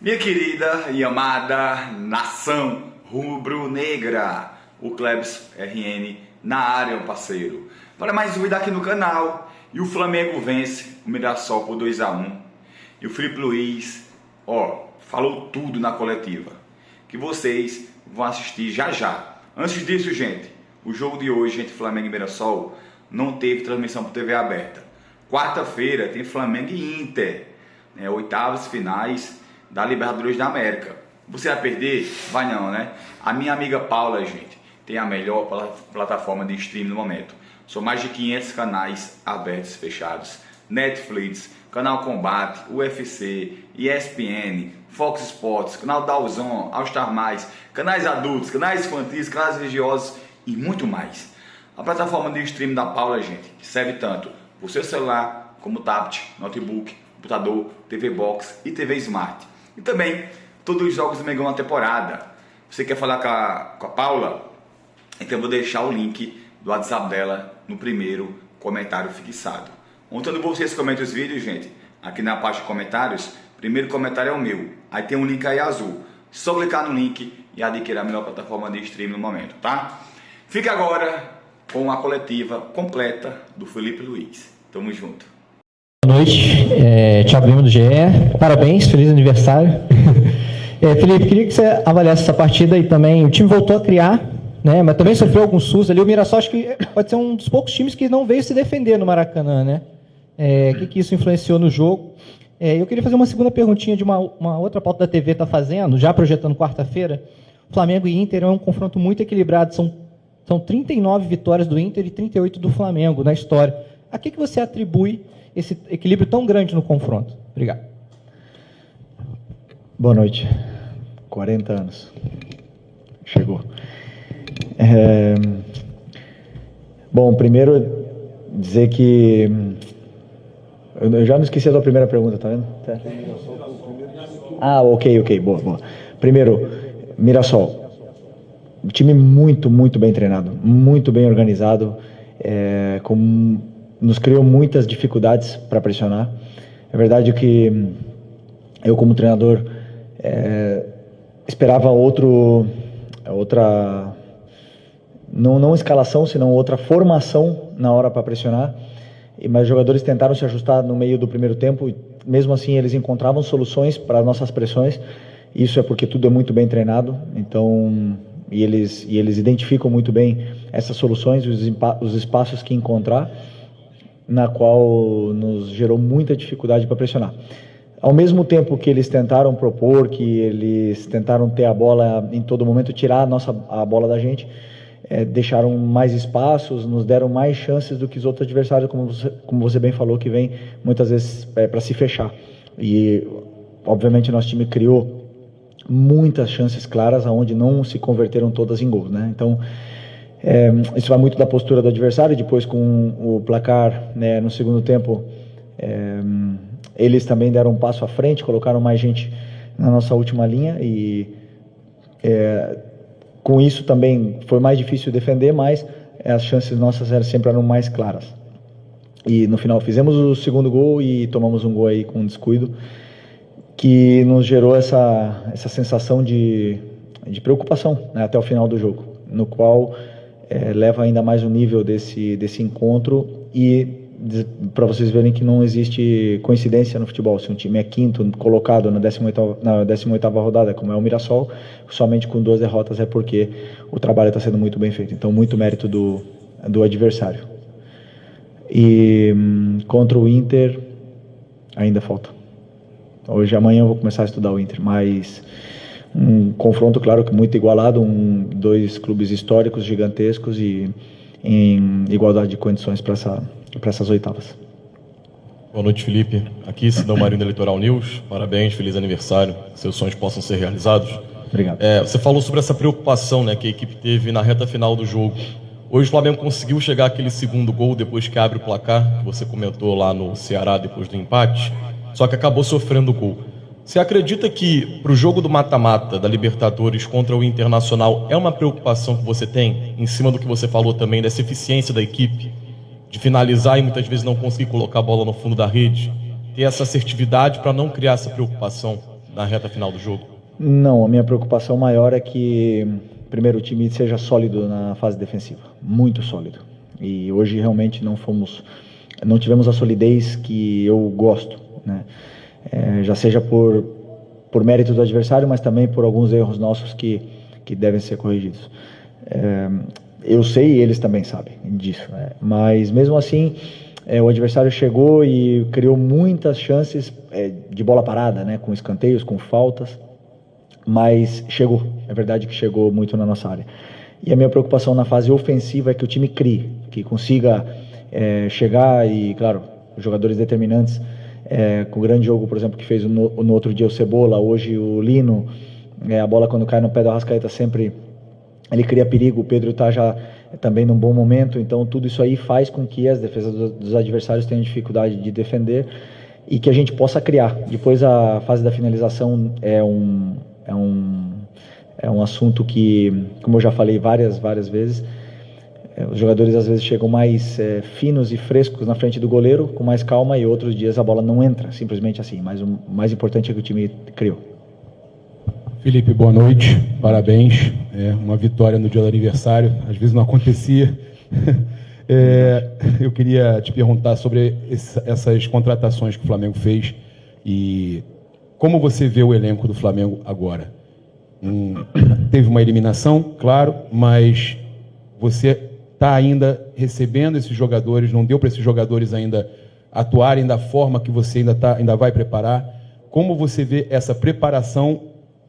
Minha querida e amada nação rubro-negra, o Klebs RN na área, meu parceiro. Para mais um vídeo aqui no canal. E o Flamengo vence o Mirassol por 2-1. E o Felipe Luiz, falou tudo na coletiva, que vocês vão assistir já já. Antes disso, gente, o jogo de hoje entre Flamengo e Mirassol não teve transmissão por TV aberta. Quarta-feira tem Flamengo e Inter, oitavas finais da Libertadores da América. Você vai perder? Vai não, né? A minha amiga Paula, gente, tem a melhor plataforma de streaming no momento. São mais de 500 canais abertos e fechados. Netflix, Canal Combate, UFC, ESPN, Fox Sports, Canal Dazn, All Star+, canais adultos, canais infantis, canais religiosos e muito mais. A plataforma de streaming da Paula, gente, serve tanto para o seu celular como tablet, notebook, computador, TV Box e TV Smart. E também todos os jogos do Mengão na temporada. Você quer falar com a Paula? Então eu vou deixar o link do WhatsApp dela no primeiro comentário fixado. Ontem vocês comentam os vídeos, gente, aqui na parte de comentários, primeiro comentário é o meu. Aí tem um link aí azul. Só clicar no link e adquirir a melhor plataforma de streaming no momento, tá? Fica agora com a coletiva completa do Felipe Luiz. Tamo junto. Boa noite, Thiago Lima do GE, parabéns, feliz aniversário. Felipe, queria que você avaliasse essa partida e também o time voltou a criar, né, mas também sofreu alguns sustos ali. O Mirassol acho que pode ser um dos poucos times que não veio se defender no Maracanã, né? O que isso influenciou no jogo? Eu queria fazer uma segunda perguntinha de uma outra pauta da TV está fazendo, já projetando quarta-feira. Flamengo e Inter é um confronto muito equilibrado, são 39 vitórias do Inter e 38 do Flamengo na história. A que você atribui esse equilíbrio tão grande no confronto? Obrigado. Boa noite. 40 anos. Chegou. Bom, primeiro dizer que... Eu já me esqueci da primeira pergunta, tá vendo? Tá. Ok. Boa. Primeiro, Mirassol. Time muito bem treinado, muito bem organizado, nos criou muitas dificuldades para pressionar. É verdade que eu, como treinador, esperava outra não escalação, senão outra formação na hora para pressionar, mas os jogadores tentaram se ajustar no meio do primeiro tempo e mesmo assim eles encontravam soluções para as nossas pressões. Isso é porque tudo é muito bem treinado, então eles identificam muito bem essas soluções, os espaços que encontrar, na qual nos gerou muita dificuldade para pressionar. Ao mesmo tempo que eles tentaram propor, que eles tentaram ter a bola em todo momento, tirar a bola da gente, deixaram mais espaços, nos deram mais chances do que os outros adversários, como você bem falou, que vem muitas vezes para se fechar. E, obviamente, nosso time criou muitas chances claras, onde não se converteram todas em gols, né? Então, isso vai muito da postura do adversário. Depois, com o placar, né, no segundo tempo, eles também deram um passo à frente, colocaram mais gente na nossa última linha e com isso também foi mais difícil defender, mas as chances nossas sempre eram mais claras. E no final fizemos o segundo gol e tomamos um gol aí com descuido, que nos gerou essa sensação de preocupação, né, até o final do jogo, no qual leva ainda mais o nível desse encontro. E para vocês verem que não existe coincidência no futebol. Se um time é quinto colocado na 18ª rodada, como é o Mirassol, somente com 2 derrotas, é porque o trabalho está sendo muito bem feito. Então, muito mérito do adversário. E contra o Inter, ainda falta. Amanhã eu vou começar a estudar o Inter, mas um confronto, claro, que muito igualado, dois clubes históricos gigantescos e em igualdade de condições para essas oitavas. Boa noite, Felipe. Aqui, Cidão Marino Eleitoral News. Parabéns, feliz aniversário. Que seus sonhos possam ser realizados. Obrigado. Você falou sobre essa preocupação, né, que a equipe teve na reta final do jogo. Hoje o Flamengo conseguiu chegar àquele segundo gol depois que abre o placar, que você comentou lá no Ceará depois do empate, só que acabou sofrendo o gol. Você acredita que para o jogo do mata-mata da Libertadores contra o Internacional é uma preocupação que você tem, em cima do que você falou também, dessa eficiência da equipe, de finalizar e muitas vezes não conseguir colocar a bola no fundo da rede, ter essa assertividade para não criar essa preocupação na reta final do jogo? Não, a minha preocupação maior é que, primeiro, o time seja sólido na fase defensiva, muito sólido. E hoje realmente não tivemos a solidez que eu gosto, né? Já seja por mérito do adversário, mas também por alguns erros nossos que devem ser corrigidos. Eu sei e eles também sabem disso, né? Mas mesmo assim, o adversário chegou e criou muitas chances de bola parada, né? Com escanteios, com faltas, mas chegou, é verdade que chegou muito na nossa área. E a minha preocupação na fase ofensiva é que o time crie, que consiga chegar e, claro, os jogadores determinantes, com o grande jogo, por exemplo, que fez no outro dia o Cebola, hoje o Lino, a bola quando cai no pé do Arrascaeta sempre ele cria perigo, o Pedro está já também num bom momento, então tudo isso aí faz com que as defesas dos adversários tenham dificuldade de defender e que a gente possa criar. Depois a fase da finalização é um assunto que, como eu já falei várias vezes, os jogadores às vezes chegam mais finos e frescos na frente do goleiro, com mais calma, e outros dias a bola não entra, simplesmente assim. Mas o mais importante é que o time criou. Felipe, boa noite, parabéns. Uma vitória no dia do aniversário, às vezes não acontecia. Eu queria te perguntar sobre essas contratações que o Flamengo fez e como você vê o elenco do Flamengo agora. Teve uma eliminação, claro, mas você está ainda recebendo esses jogadores, não deu para esses jogadores ainda atuarem da forma que você ainda vai preparar. Como você vê essa preparação,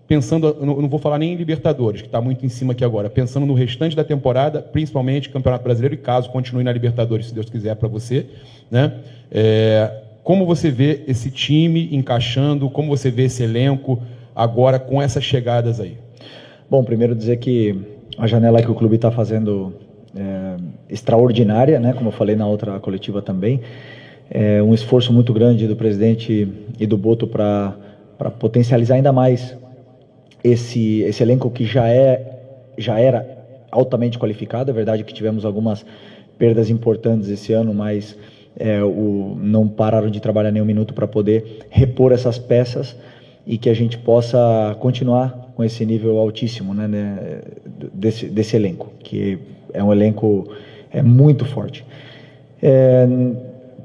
pensando, eu não vou falar nem em Libertadores, que está muito em cima aqui agora, pensando no restante da temporada, principalmente Campeonato Brasileiro, e caso continue na Libertadores, se Deus quiser, para você, né? Como você vê esse time encaixando, como você vê esse elenco agora com essas chegadas aí? Bom, primeiro dizer que a janela que o clube está fazendo extraordinária, né? Como eu falei na outra coletiva também, um esforço muito grande do presidente e do Boto para potencializar ainda mais esse elenco que já era altamente qualificado. É verdade que tivemos algumas perdas importantes esse ano, mas não pararam de trabalhar nem um minuto para poder repor essas peças e que a gente possa continuar com esse nível altíssimo, né, desse elenco, que é um elenco muito forte.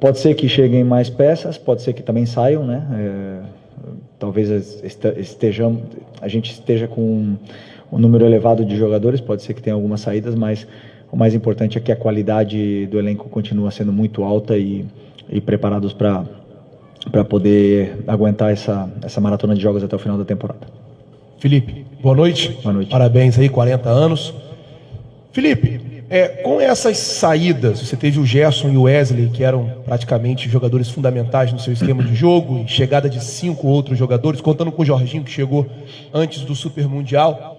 Pode ser que cheguem mais peças, pode ser que também saiam, né? Talvez a gente esteja com um número elevado de jogadores, pode ser que tenha algumas saídas, mas o mais importante é que a qualidade do elenco continua sendo muito alta e preparados para poder aguentar essa maratona de jogos até o final da temporada. Felipe, boa noite. Boa noite. Parabéns aí, 40 anos. Felipe, com essas saídas, você teve o Gerson e o Wesley, que eram praticamente jogadores fundamentais no seu esquema de jogo, e chegada de 5 outros jogadores, contando com o Jorginho, que chegou antes do Super Mundial.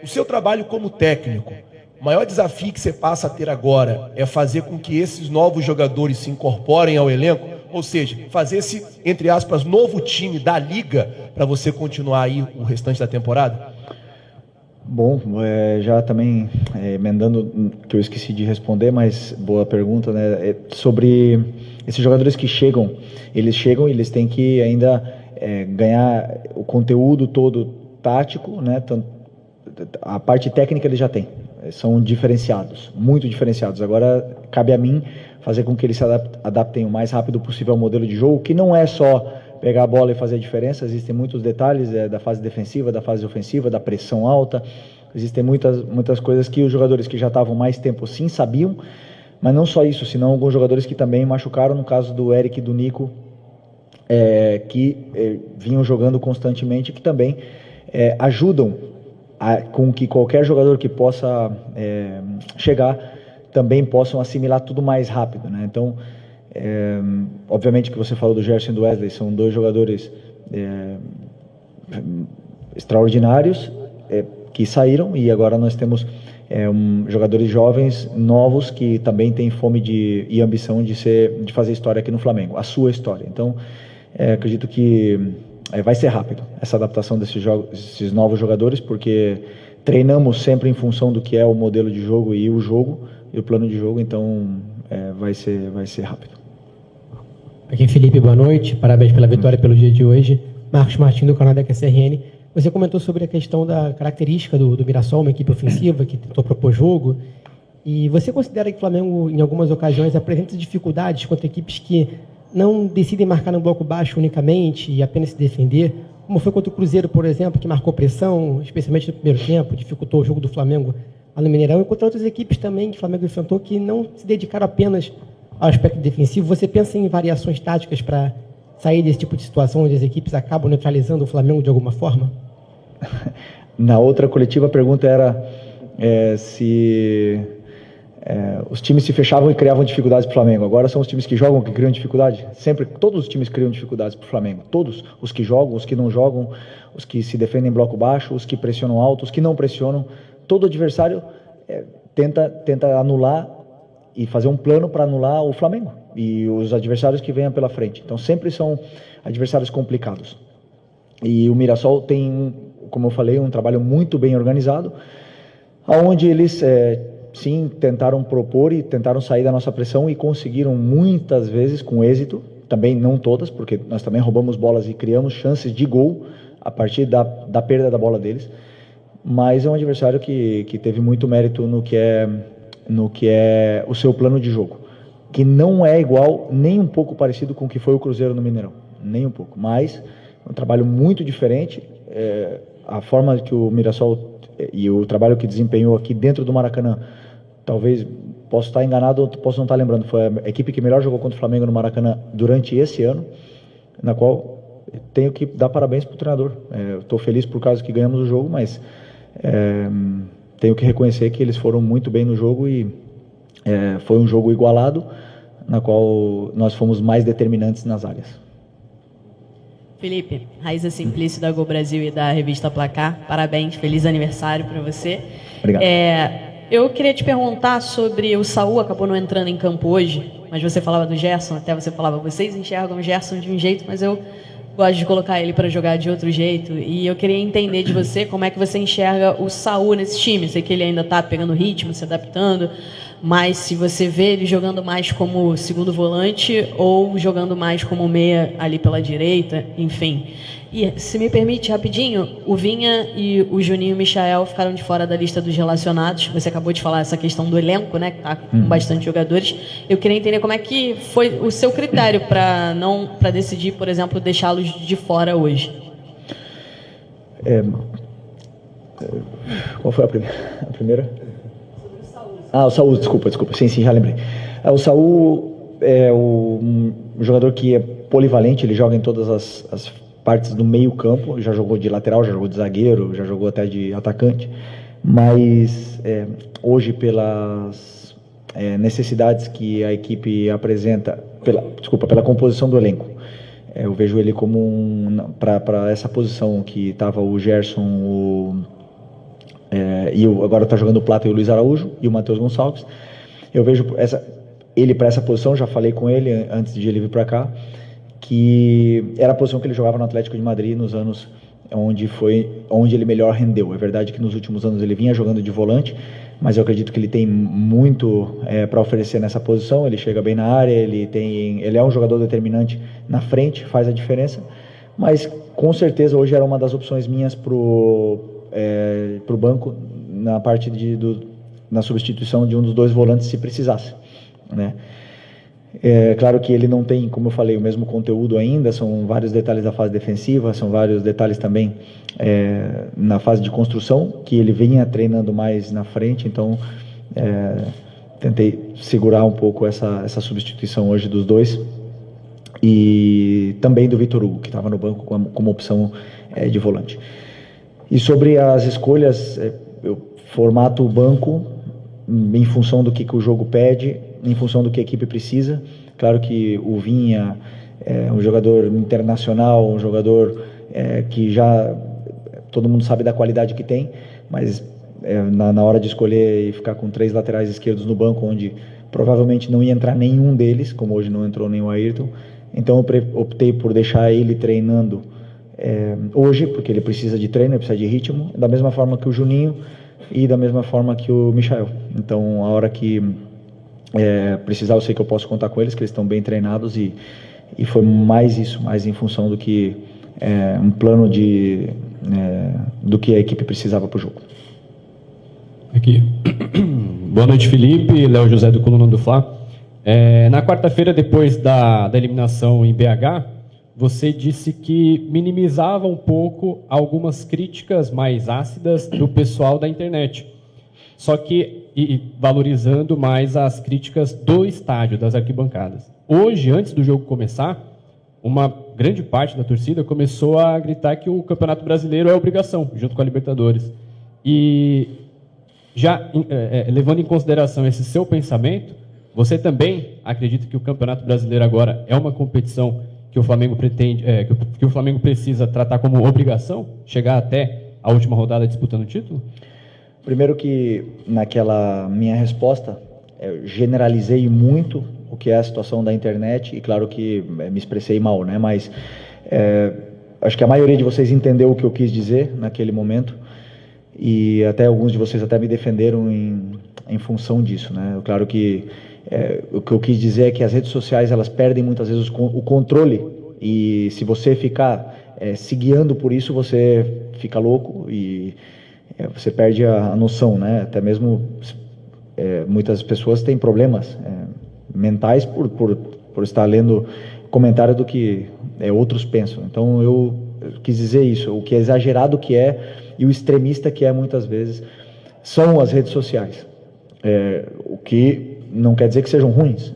O seu trabalho como técnico, o maior desafio que você passa a ter agora é fazer com que esses novos jogadores se incorporem ao elenco, ou seja, fazer esse, entre aspas, novo time da Liga para você continuar aí o restante da temporada? Bom, já também emendando, que eu esqueci de responder, mas boa pergunta, né? Sobre esses jogadores que chegam, eles têm que ainda ganhar o conteúdo todo tático, né? A parte técnica eles já têm, são diferenciados, muito diferenciados. Agora cabe a mim fazer com que eles se adaptem o mais rápido possível ao modelo de jogo, que não é só pegar a bola e fazer a diferença. Existem muitos detalhes da fase defensiva, da fase ofensiva, da pressão alta. Existem muitas coisas que os jogadores que já estavam mais tempo sim sabiam, mas não só isso, senão alguns jogadores que também machucaram, no caso do Eric e do Nico, que vinham jogando constantemente, que também ajudam com que qualquer jogador que possa chegar também possam assimilar tudo mais rápido, né? Então, obviamente que você falou do Gerson e do Wesley, são dois jogadores extraordinários que saíram, e agora nós temos jogadores jovens, novos, que também têm fome e ambição de fazer história aqui no Flamengo, a sua história. Então, acredito que vai ser rápido essa adaptação desses novos jogadores, porque treinamos sempre em função do que é o modelo de jogo e o plano de jogo, então vai ser rápido. Aqui Felipe, boa noite, parabéns pela vitória, pelo dia de hoje. Marcos Martins, do canal da QCRN. Você comentou sobre a questão da característica do Mirassol, uma equipe ofensiva que tentou propor jogo. E você considera que o Flamengo, em algumas ocasiões, apresenta dificuldades contra equipes que não decidem marcar no bloco baixo unicamente e apenas se defender? Como foi contra o Cruzeiro, por exemplo, que marcou pressão, especialmente no primeiro tempo, dificultou o jogo do Flamengo lá no Mineirão, e contra outras equipes também que o Flamengo enfrentou que não se dedicaram apenas ao aspecto defensivo. Você pensa em variações táticas para sair desse tipo de situação onde as equipes acabam neutralizando o Flamengo de alguma forma? Na outra coletiva a pergunta era se os times se fechavam e criavam dificuldades para o Flamengo. Agora são os times que jogam que criam dificuldade? Sempre, todos os times criam dificuldades para o Flamengo. Todos, os que jogam, os que não jogam, os que se defendem em bloco baixo, os que pressionam alto, os que não pressionam. Todo adversário tenta anular e fazer um plano para anular o Flamengo e os adversários que venham pela frente. Então sempre são adversários complicados. E o Mirassol tem, como eu falei, um trabalho muito bem organizado, onde eles sim tentaram propor e tentaram sair da nossa pressão e conseguiram muitas vezes com êxito, também não todas, porque nós também roubamos bolas e criamos chances de gol a partir da perda da bola deles, mas é um adversário que teve muito mérito no que é o seu plano de jogo, que não é igual, nem um pouco parecido com o que foi o Cruzeiro no Mineirão, nem um pouco, mas um trabalho muito diferente. A forma que o Mirassol e o trabalho que desempenhou aqui dentro do Maracanã, talvez, posso estar enganado, posso não estar lembrando, foi a equipe que melhor jogou contra o Flamengo no Maracanã durante esse ano, na qual tenho que dar parabéns para o treinador. Estou feliz por causa que ganhamos o jogo, mas tenho que reconhecer que eles foram muito bem no jogo e foi um jogo igualado, na qual nós fomos mais determinantes nas áreas. Felipe, Raíssa Simplício da Gol Brasil e da revista Placar, parabéns, feliz aniversário para você. Obrigado. Eu queria te perguntar sobre o Saul, acabou não entrando em campo hoje, mas você falava do Gerson, até você falava, vocês enxergam o Gerson de um jeito, mas eu gosto de colocar ele para jogar de outro jeito, e eu queria entender de você como é que você enxerga o Saul nesse time. Sei que ele ainda está pegando ritmo, se adaptando, mas se você vê ele jogando mais como segundo volante ou jogando mais como meia ali pela direita, enfim. E se me permite rapidinho, o Vinha e o Juninho Michael ficaram de fora da lista dos relacionados. Você acabou de falar essa questão do elenco, né, que está com bastante jogadores. Eu queria entender como é que foi o seu critério para decidir, por exemplo, deixá-los de fora hoje. Qual foi a primeira? O Saul, desculpa. Sim, já lembrei. O Saul é um jogador que é polivalente, ele joga em todas as partes do meio campo, já jogou de lateral, já jogou de zagueiro, já jogou até de atacante, mas hoje pelas necessidades que a equipe apresenta, pela composição do elenco, eu vejo ele como para essa posição que estava o Gerson, agora está jogando o Plata e o Luiz Araújo e o Matheus Gonçalves. Eu vejo ele para essa posição, já falei com ele antes de ele vir para cá, que era a posição que ele jogava no Atlético de Madrid nos anos onde ele melhor rendeu. É verdade que nos últimos anos ele vinha jogando de volante, mas eu acredito que ele tem muito para oferecer nessa posição. Ele chega bem na área, ele é um jogador determinante na frente, faz a diferença, mas com certeza hoje era uma das opções minhas pro banco na parte na substituição de um dos dois volantes se precisasse, né? Claro que ele não tem, como eu falei, o mesmo conteúdo ainda, são vários detalhes da fase defensiva, são vários detalhes também na fase de construção, que ele vinha treinando mais na frente, então tentei segurar um pouco essa substituição hoje dos dois, e também do Vitor Hugo, que estava no banco como opção de volante. E sobre as escolhas, eu formato o banco em função do que o jogo pede, em função do que a equipe precisa. Claro que o Vinha é um jogador internacional, um jogador que já todo mundo sabe da qualidade que tem, mas na hora de escolher e ficar com 3 laterais esquerdos no banco, onde provavelmente não ia entrar nenhum deles, como hoje não entrou nem o Ayrton, então eu optei por deixar ele treinando hoje, porque ele precisa de treino, ele precisa de ritmo, da mesma forma que o Juninho e da mesma forma que o Michael. Então, a hora que precisar, eu sei que eu posso contar com eles, que eles estão bem treinados, e foi mais isso, mais em função do que um plano do que a equipe precisava para o jogo. Aqui. Boa noite, Felipe. Léo José do Coluna do Fla. Na quarta-feira, depois da eliminação em BH, você disse que minimizava um pouco algumas críticas mais ácidas do pessoal da internet, só que valorizando mais as críticas do estádio, das arquibancadas. Hoje, antes do jogo começar, uma grande parte da torcida começou a gritar que o Campeonato Brasileiro é obrigação, junto com a Libertadores. E já levando em consideração esse seu pensamento, você também acredita que o Campeonato Brasileiro agora é uma competição que o Flamengo pretende, que o Flamengo precisa tratar como obrigação, chegar até a última rodada disputando o título? Primeiro que naquela minha resposta, eu generalizei muito o que é a situação da internet e claro que me expressei mal, né? Mas acho que a maioria de vocês entendeu o que eu quis dizer naquele momento e até alguns de vocês até me defenderam em função disso, né? Claro que o que eu quis dizer é que as redes sociais elas perdem muitas vezes o controle e se você ficar se guiando por isso, você fica louco e você perde a noção, né? Até mesmo muitas pessoas têm problemas mentais por estar lendo comentário do que outros pensam. Então eu quis dizer isso, o que é exagerado que é e o extremista que é muitas vezes são as redes sociais. O que não quer dizer que sejam ruins.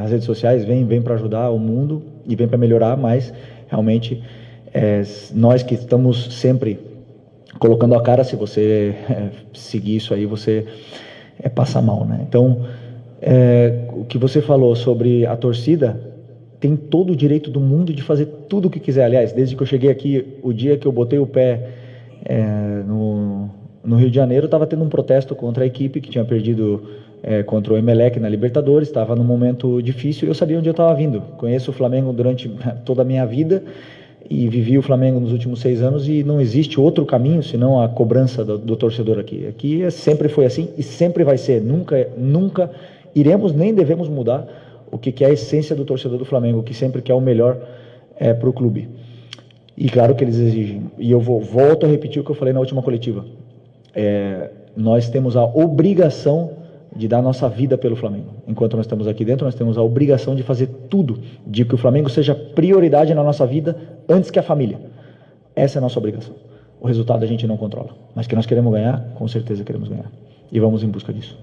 As redes sociais vêm para ajudar o mundo e vêm para melhorar, mas realmente nós que estamos sempre colocando a cara, se você seguir isso aí, você passa mal, né? Então, o que você falou sobre a torcida, tem todo o direito do mundo de fazer tudo o que quiser. Aliás, desde que eu cheguei aqui, o dia que eu botei o pé no Rio de Janeiro, estava tendo um protesto contra a equipe que tinha perdido contra o Emelec na Libertadores, estava num momento difícil e eu sabia onde eu estava vindo. Conheço o Flamengo durante toda a minha vida e vivi o Flamengo nos últimos 6 anos e não existe outro caminho senão a cobrança do torcedor aqui. Aqui sempre foi assim e sempre vai ser. Nunca iremos nem devemos mudar o que é a essência do torcedor do Flamengo, que sempre quer o melhor para o clube. E claro que eles exigem. E eu volto a repetir o que eu falei na última coletiva. Nós temos a obrigação de dar nossa vida pelo Flamengo. Enquanto nós estamos aqui dentro, nós temos a obrigação de fazer tudo, de que o Flamengo seja prioridade na nossa vida antes que a família. Essa é a nossa obrigação. O resultado a gente não controla, mas que nós queremos ganhar, com certeza queremos ganhar. E vamos em busca disso.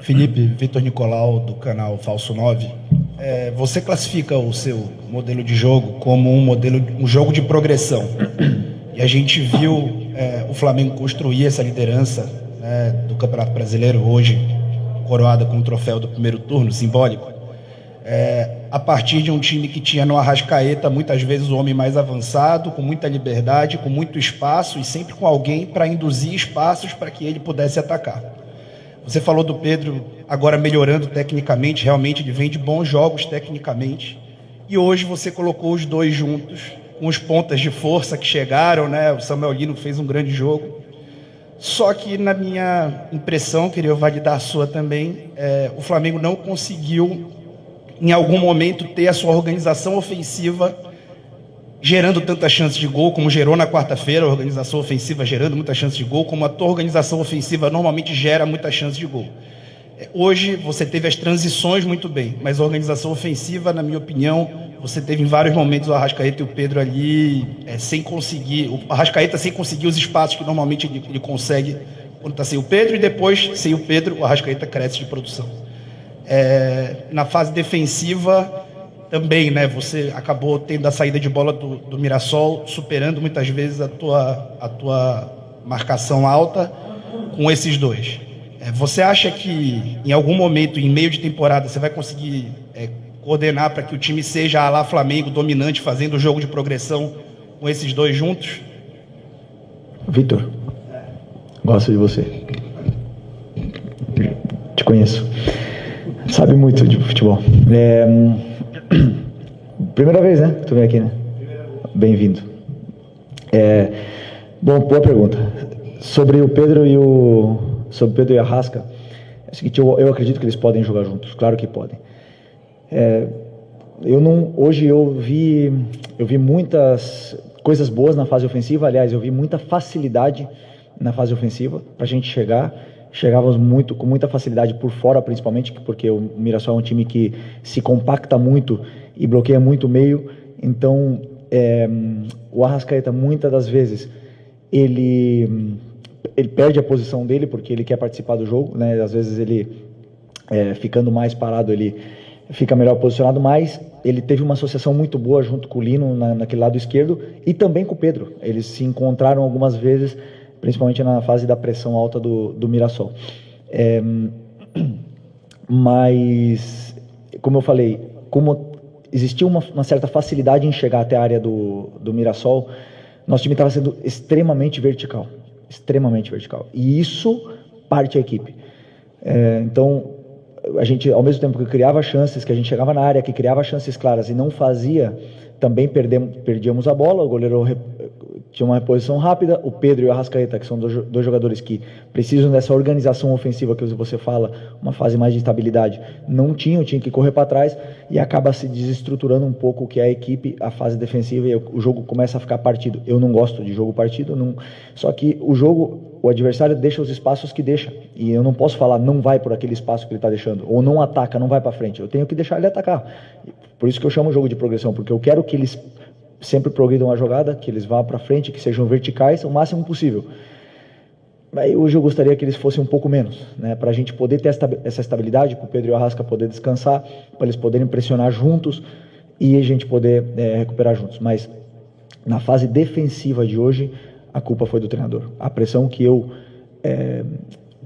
Felipe, Vitor Nicolau, do canal Falso 9. Você classifica o seu modelo de jogo como um jogo de progressão. E a gente viu o Flamengo construir essa liderança do Campeonato Brasileiro, hoje coroada com o troféu do primeiro turno, simbólico, a partir de um time que tinha no Arrascaeta muitas vezes o homem mais avançado, com muita liberdade, com muito espaço e sempre com alguém para induzir espaços para que ele pudesse atacar. Você falou do Pedro agora melhorando tecnicamente, realmente ele vem de bons jogos tecnicamente, e hoje você colocou os dois juntos, com os pontas de força que chegaram, né? O Samuel Lino fez um grande jogo. Só que, na minha impressão, queria validar a sua também, o Flamengo não conseguiu, em algum momento, ter a sua organização ofensiva gerando tantas chances de gol, como gerou na quarta-feira, a organização ofensiva gerando muitas chances de gol, como a tua organização ofensiva normalmente gera muitas chances de gol. Hoje, você teve as transições muito bem, mas a organização ofensiva, na minha opinião, você teve em vários momentos o Arrascaeta e o Pedro ali sem conseguir, o Arrascaeta sem conseguir os espaços que normalmente ele consegue quando está sem o Pedro, e depois, sem o Pedro, o Arrascaeta cresce de produção. Na fase defensiva também, né, você acabou tendo a saída de bola do Mirassol, superando muitas vezes a tua marcação alta com esses dois. Você acha que em algum momento, em meio de temporada, você vai conseguir coordenar para que o time seja a lá Flamengo, dominante, fazendo o jogo de progressão com esses dois juntos? Vitor, gosto de você. Te conheço. Sabe muito de futebol. Primeira vez, né? Tu vem aqui, né? Bem-vindo. Bom, boa pergunta. Sobre o Pedro e a Arrasca, é o seguinte, eu acredito que eles podem jogar juntos, claro que podem. Hoje eu vi muitas coisas boas na fase ofensiva. Aliás, eu vi muita facilidade na fase ofensiva para a gente chegar. Chegávamos com muita facilidade por fora, principalmente, porque o Mirassol é um time que se compacta muito e bloqueia muito o meio. Então, o Arrascaeta, muitas das vezes, ele perde a posição dele porque ele quer participar do jogo, né? Às vezes ele, ficando mais parado, ele fica melhor posicionado, mas ele teve uma associação muito boa junto com o Lino naquele lado esquerdo e também com o Pedro. Eles se encontraram algumas vezes, principalmente na fase da pressão alta do Mirassol. Mas, como eu falei, como existia uma certa facilidade em chegar até a área do Mirassol, nosso time estava sendo extremamente vertical. E isso parte a equipe. Então, a gente, ao mesmo tempo que criava chances, que a gente chegava na área, que criava chances claras e não fazia, também perdíamos a bola. O goleiro tinha uma reposição rápida. O Pedro e o Arrascaeta, que são dois jogadores que precisam dessa organização ofensiva que você fala, uma fase mais de estabilidade, não tinha que correr para trás e acaba se desestruturando um pouco o que é a equipe, a fase defensiva, e o jogo começa a ficar partido. Eu não gosto de jogo partido, só que o adversário deixa os espaços que deixa, e eu não posso falar não vai por aquele espaço que ele está deixando, ou não ataca, não vai para frente. Eu tenho que deixar ele atacar. Por isso que eu chamo o jogo de progressão, porque eu quero que eles sempre progridam a jogada, que eles vá para frente, que sejam verticais o máximo possível. Mas hoje eu gostaria que eles fossem um pouco menos, né, para a gente poder ter essa estabilidade, para o Pedro e o Arrasca poder descansar, para eles poderem pressionar juntos e a gente poder recuperar juntos. Mas na fase defensiva de hoje, a culpa foi do treinador. A pressão que eu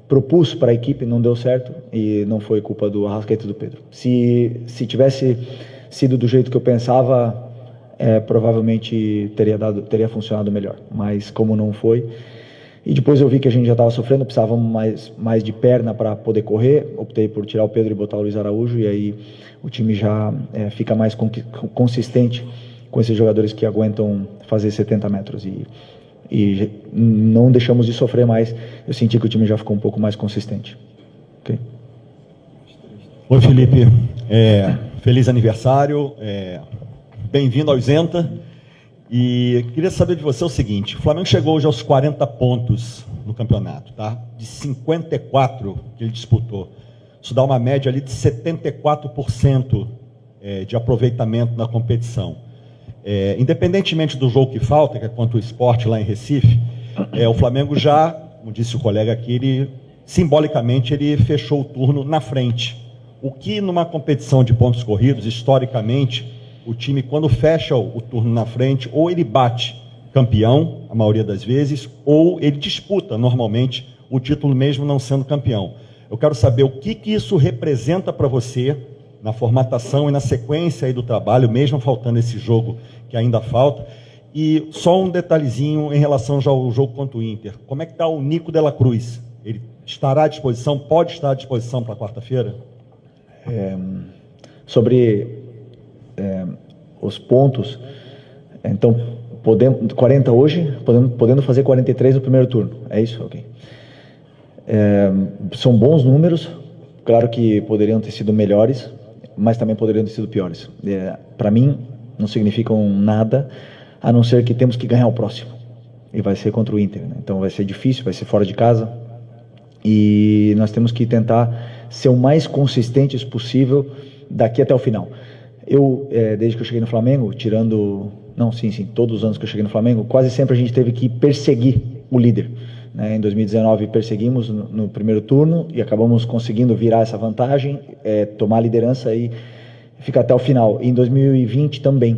propus para a equipe não deu certo e não foi culpa do Arrascaeta e do Pedro. Se tivesse sido do jeito que eu pensava, provavelmente teria funcionado melhor, mas como não foi, e depois eu vi que a gente já estava sofrendo, precisávamos mais de perna para poder correr, optei por tirar o Pedro e botar o Luiz Araújo, e aí o time já fica mais consistente com esses jogadores que aguentam fazer 70 metros, e não deixamos de sofrer mais. Eu senti que o time já ficou um pouco mais consistente. Okay? Oi, Felipe, feliz aniversário, bem-vindo ao Isenta, e queria saber de você o seguinte: o Flamengo chegou hoje aos 40 pontos no campeonato, tá? De 54 que ele disputou. Isso dá uma média ali de 74% de aproveitamento na competição. Independentemente do jogo que falta, que é contra o Sport lá em Recife, o Flamengo já, como disse o colega aqui, simbolicamente ele fechou o turno na frente. O que numa competição de pontos corridos, historicamente, o time, quando fecha o turno na frente, ou ele bate campeão, a maioria das vezes, ou ele disputa, normalmente, o título mesmo não sendo campeão. Eu quero saber o que isso representa para você na formatação e na sequência aí do trabalho, mesmo faltando esse jogo que ainda falta. E só um detalhezinho em relação já ao jogo contra o Inter. Como é que está o Nico de la Cruz? Ele estará à disposição, pode estar à disposição para quarta-feira? Sobre os pontos, então, 40 hoje, podendo fazer 43 no primeiro turno, é isso? Ok. São bons números, claro que poderiam ter sido melhores, mas também poderiam ter sido piores. Para mim, não significam nada, a não ser que temos que ganhar o próximo, e vai ser contra o Inter, né? Então vai ser difícil, vai ser fora de casa, e nós temos que tentar ser o mais consistentes possível daqui até o final. Desde que eu cheguei no Flamengo, todos os anos que eu cheguei no Flamengo, quase sempre a gente teve que perseguir o líder, né? Em 2019 perseguimos no primeiro turno e acabamos conseguindo virar essa vantagem, tomar a liderança e ficar até o final. E em 2020 também,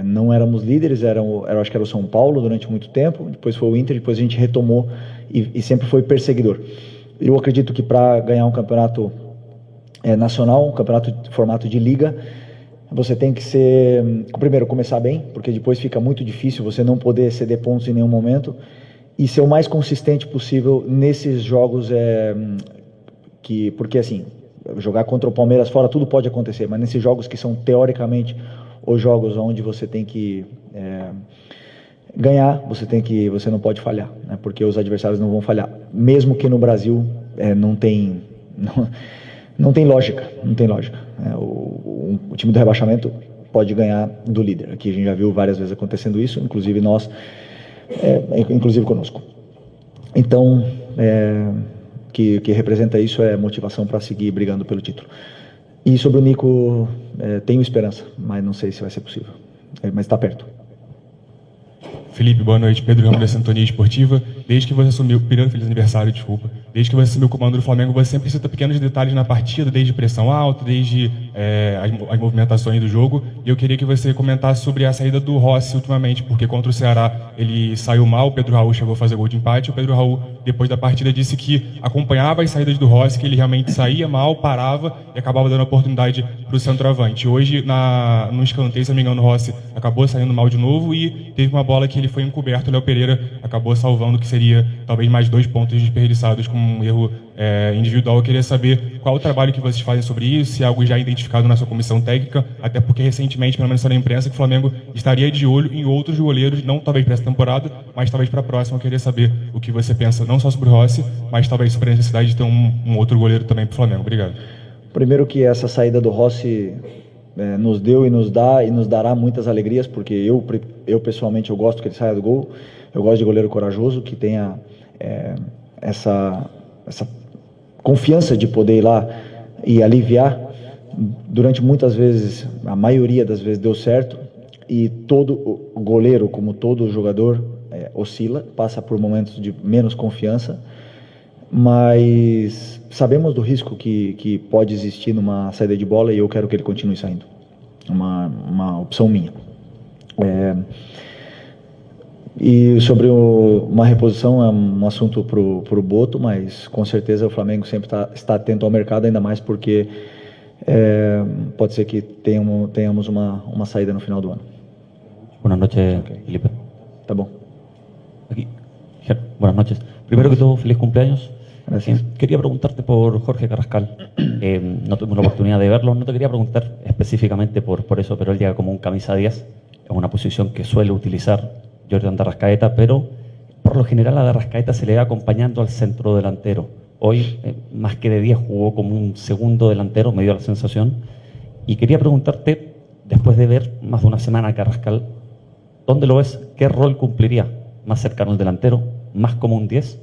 não éramos líderes, acho que era o São Paulo durante muito tempo, depois foi o Inter, depois a gente retomou e sempre foi perseguidor. Eu acredito que para ganhar um campeonato nacional, um campeonato de formato de liga, você tem que primeiro começar bem, porque depois fica muito difícil você não poder ceder pontos em nenhum momento, e ser o mais consistente possível nesses jogos, porque assim, jogar contra o Palmeiras fora tudo pode acontecer, mas nesses jogos que são teoricamente os jogos onde você tem que ganhar, você não pode falhar, né? Porque os adversários não vão falhar, mesmo que no Brasil não tem lógica, o time do rebaixamento pode ganhar do líder. Aqui a gente já viu várias vezes acontecendo isso, inclusive nós, inclusive conosco. Então, que representa isso é motivação para seguir brigando pelo título. E sobre o Nico, tenho esperança, mas não sei se vai ser possível. Mas está perto. Felipe, boa noite. Pedro Ramos da Sintonia Esportiva. Desde que você assumiu, primeiro feliz aniversário, desculpa. Desde que você assumiu o comando do Flamengo, você sempre cita pequenos detalhes na partida, desde pressão alta, desde as movimentações do jogo. E eu queria que você comentasse sobre a saída do Rossi ultimamente, porque contra o Ceará ele saiu mal, o Pedro Raul chegou a fazer gol de empate. O Pedro Raul, depois da partida, disse que acompanhava as saídas do Rossi, que ele realmente saía mal, parava e acabava dando oportunidade para o centroavante. Hoje, no escanteio, se não me engano, o Rossi acabou saindo mal de novo e teve uma bola que ele foi encoberto. O Léo Pereira acabou salvando, que seria talvez mais 2 pontos desperdiçados com um erro individual. Eu queria saber qual o trabalho que vocês fazem sobre isso, se é algo já identificado na sua comissão técnica, até porque recentemente, pelo menos na imprensa, que o Flamengo estaria de olho em outros goleiros, não talvez para essa temporada, mas talvez para a próxima. Eu queria saber o que você pensa, não só sobre o Rossi, mas talvez sobre a necessidade de ter um outro goleiro também para o Flamengo. Obrigado. Primeiro que essa saída do Rossi nos deu e nos dá e nos dará muitas alegrias, porque eu pessoalmente eu gosto que ele saia do gol. Eu gosto de goleiro corajoso, que tenha essa confiança de poder ir lá e aliviar. Durante muitas vezes, a maioria das vezes deu certo, e todo goleiro, como todo jogador, oscila, passa por momentos de menos confiança, mas sabemos do risco que pode existir numa saída de bola, e eu quero que ele continue saindo. Uma opção minha. E sobre uma reposição, é um assunto para o Boto, mas com certeza o Flamengo sempre está atento ao mercado, ainda mais porque pode ser que tenhamos uma saída no final do ano. Buenas noches, Felipe. Tá bom. Aquí. Buenas noches. Primero que todo, feliz cumpleaños. Gracias. Quería preguntarte por Jorge Carrascal. No tuvimos la oportunidad de verlo. No te quería preguntar específicamente por eso, pero él llega como un camisa 10. Es una posición que suele utilizar Jordan de Arrascaeta, pero por lo general a de Arrascaeta se le va acompañando al centro delantero. Hoy, más que de 10, jugó como un segundo delantero, me dio la sensación. Y quería preguntarte, después de ver más de una semana a Carrascal, ¿dónde lo ves? ¿Qué rol cumpliría? ¿Más cercano al delantero? ¿Más como un 10?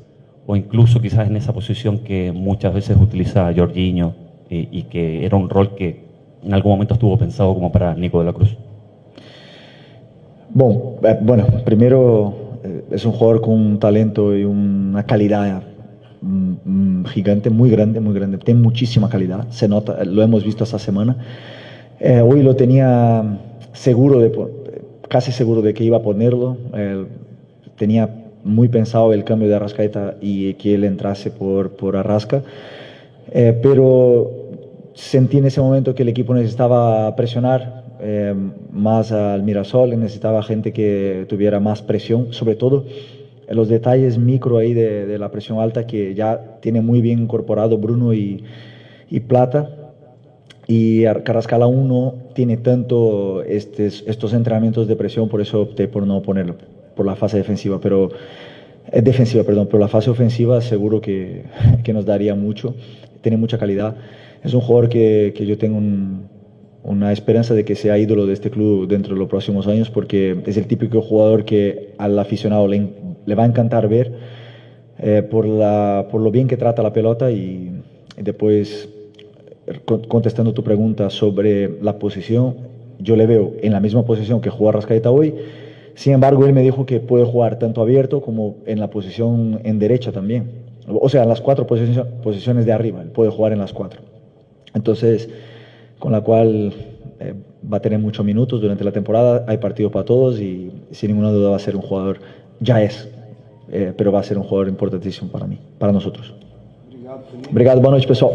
¿O incluso quizás en esa posición que muchas veces utiliza Jorginho y que era un rol que en algún momento estuvo pensado como para Nico de la Cruz? Bueno, primero es un jugador con un talento y una calidad gigante, muy grande, tiene muchísima calidad, se nota, lo hemos visto esta semana. Hoy lo tenía casi seguro de que iba a ponerlo, tenía muy pensado el cambio de Arrascaeta y que él entrase por Arrasca, pero sentí en ese momento que el equipo necesitaba presionar más al Mirasol, necesitaba gente que tuviera más presión, sobre todo los detalles micro ahí de la presión alta que ya tiene muy bien incorporado Bruno y Plata, y Carrascal aún no tiene tanto estos entrenamientos de presión, por eso opté por no ponerlo por la fase defensiva, pero la fase ofensiva seguro que nos daría mucho, tiene mucha calidad, es un jugador que yo tengo una esperanza de que sea ídolo de este club dentro de los próximos años, porque es el típico jugador que al aficionado le va a encantar ver por lo bien que trata la pelota. Y después, contestando tu pregunta sobre la posición, yo le veo en la misma posición que juega Arrascaeta hoy. Sin embargo, él me dijo que puede jugar tanto abierto como en la posición en derecha también, o sea, en las 4 posiciones de arriba, él puede jugar en las 4. Entonces, con la cual va a tener muchos minutos durante la temporada, hay partido para todos y sin ninguna duda va a ser un jugador, pero va a ser un jugador importantísimo para mí, para nosotros. Obrigado, boa noite, pessoal.